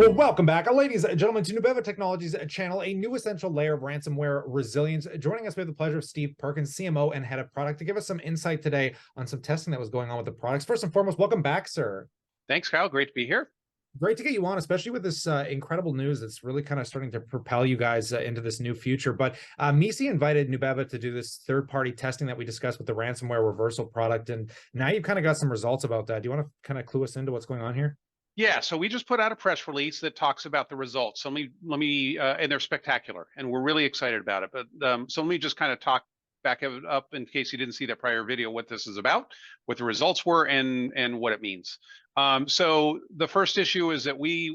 Well, welcome back, ladies and gentlemen, to Nubeva Technologies channel, a new essential layer of ransomware resilience. Joining us, we have the pleasure of Steve Perkins, CMO and head of product, to give us some insight today on some testing that was going on with the products. First and foremost, welcome back, sir. Thanks, Kyle. Great to be here. Great to get you on, especially with this incredible news that's really kind of starting to propel you guys into this new future. But Misi invited Nubeva to do this third-party testing that we discussed with the ransomware reversal product, and now you've kind of got some results about that. Do you want to kind of clue us into what's going on here? Yeah, so we just put out a press release that talks about the results. So let me, and they're spectacular, and we're really excited about it. But so let me just kind of talk back it up in case you didn't see that prior video, what this is about, what the results were, and what it means. So the first issue is that we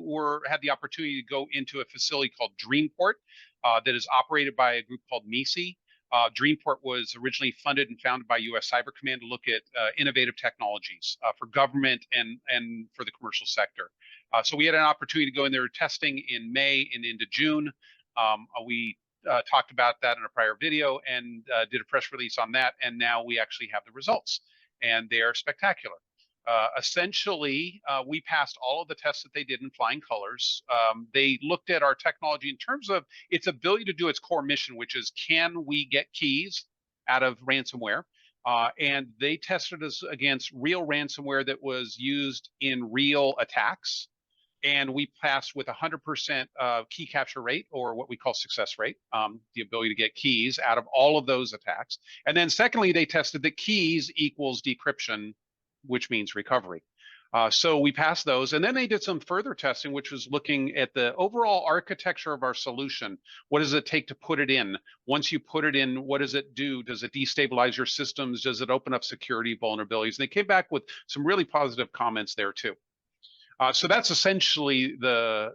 had the opportunity to go into a facility called Dreamport that is operated by a group called Misi. Dreamport was originally funded and founded by U.S. Cyber Command to look at innovative technologies for government and for the commercial sector. So we had an opportunity to go in there testing in May and into June. We talked about that in a prior video and did a press release on that. And now we actually have the results, and they are spectacular. Essentially, we passed all of the tests that they did in flying colors. They looked at our technology in terms of its ability to do its core mission, which is, can we get keys out of ransomware? And they tested us against real ransomware that was used in real attacks. And we passed with 100% key capture rate, or what we call success rate, the ability to get keys out of all of those attacks. And then secondly, they tested that keys equals decryption, which means recovery. So we passed those. And then they did some further testing, which was looking at the overall architecture of our solution. What does it take to put it in? Once you put it in, what does it do? Does it destabilize your systems? Does it open up security vulnerabilities? And they came back with some really positive comments there too. So that's essentially the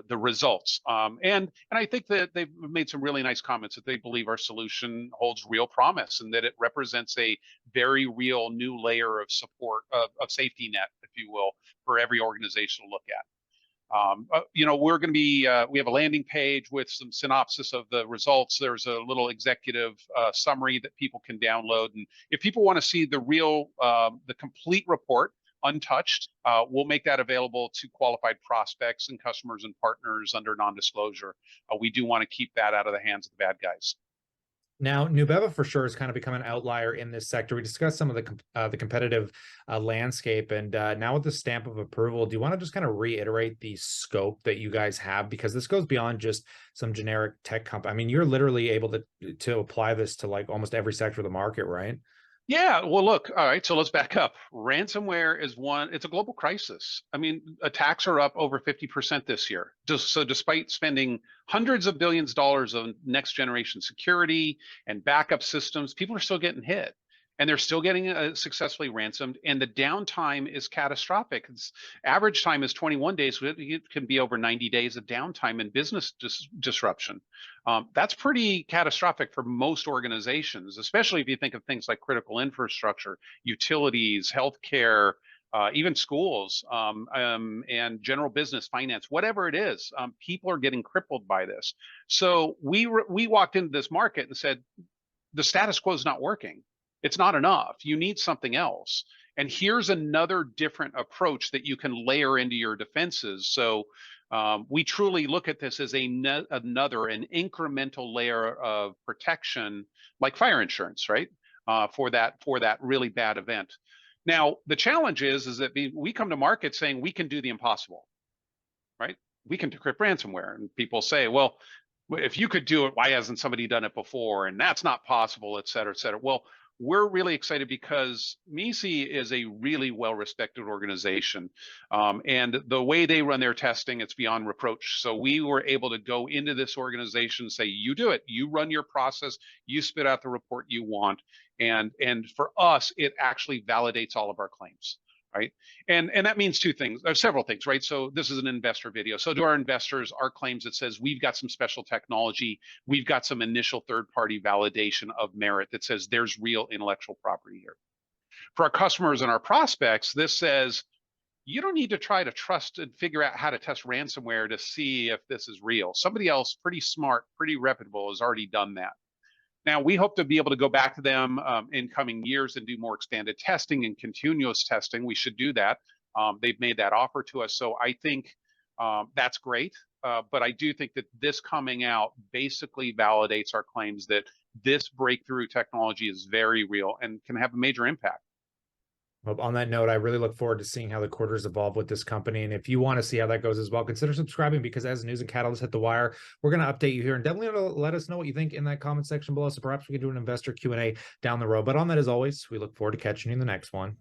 results. And I think that they've made some really nice comments that they believe our solution holds real promise and that it represents a very real new layer of support, of safety net, if you will, for every organization to look at. We're going to be, we have a landing page with some synopsis of the results. There's a little executive summary that people can download. And if people want to see the real, the complete report, untouched, we'll make that available to qualified prospects and customers and partners under non-disclosure. We do want to keep that out of the hands of the bad guys. Now, Nubeva for sure has kind of become an outlier in this sector. We discussed some of the competitive landscape, and now with the stamp of approval, do you want to just kind of reiterate the scope that you guys have? Because this goes beyond just some generic tech company. I mean, you're literally able to apply this to like almost every sector of the market, right? Yeah, well, look, all right, so let's back up. Ransomware is it's a global crisis. I mean, attacks are up over 50% this year. So despite spending hundreds of billions of dollars on next generation security and backup systems, people are still getting hit. And they're still getting successfully ransomed, and the downtime is catastrophic. Average time is 21 days. It can be over 90 days of downtime and business disruption. That's pretty catastrophic for most organizations, especially if you think of things like critical infrastructure, utilities, healthcare, even schools, and general business, finance, whatever it is. People are getting crippled by this. So we walked into this market and said, the status quo is not working. It's not enough. You need something else. And here's another different approach that you can layer into your defenses. So we truly look at this as an incremental layer of protection, like fire insurance, right? For that really bad event. Now, the challenge is that we come to market saying we can do the impossible, right? We can decrypt ransomware. And people say, well, if you could do it, why hasn't somebody done it before? And that's not possible, et cetera, et cetera. Well, we're really excited because Misi is a really well-respected organization. And the way they run their testing, it's beyond reproach. So we were able to go into this organization and say, you do it, you run your process, you spit out the report you want. And for us, it actually validates all of our claims. Right. And that means two things, or several things, right? So this is an investor video. So to our investors, our claims that says we've got some special technology, we've got some initial third-party validation of merit that says there's real intellectual property here. For our customers and our prospects, this says you don't need to try to trust and figure out how to test ransomware to see if this is real. Somebody else pretty smart, pretty reputable has already done that. Now, we hope to be able to go back to them in coming years and do more expanded testing and continuous testing. We should do that. They've made that offer to us. So I think That's great. But I do think that this coming out basically validates our claims that this breakthrough technology is very real and can have a major impact. Well, on that note, I really look forward to seeing how the quarters evolve with this company. And if you want to see how that goes as well, consider subscribing, because as news and catalysts hit the wire, we're going to update you here, and definitely let us know what you think in that comment section below. So perhaps we can do an investor Q&A down the road. But on that, as always, we look forward to catching you in the next one.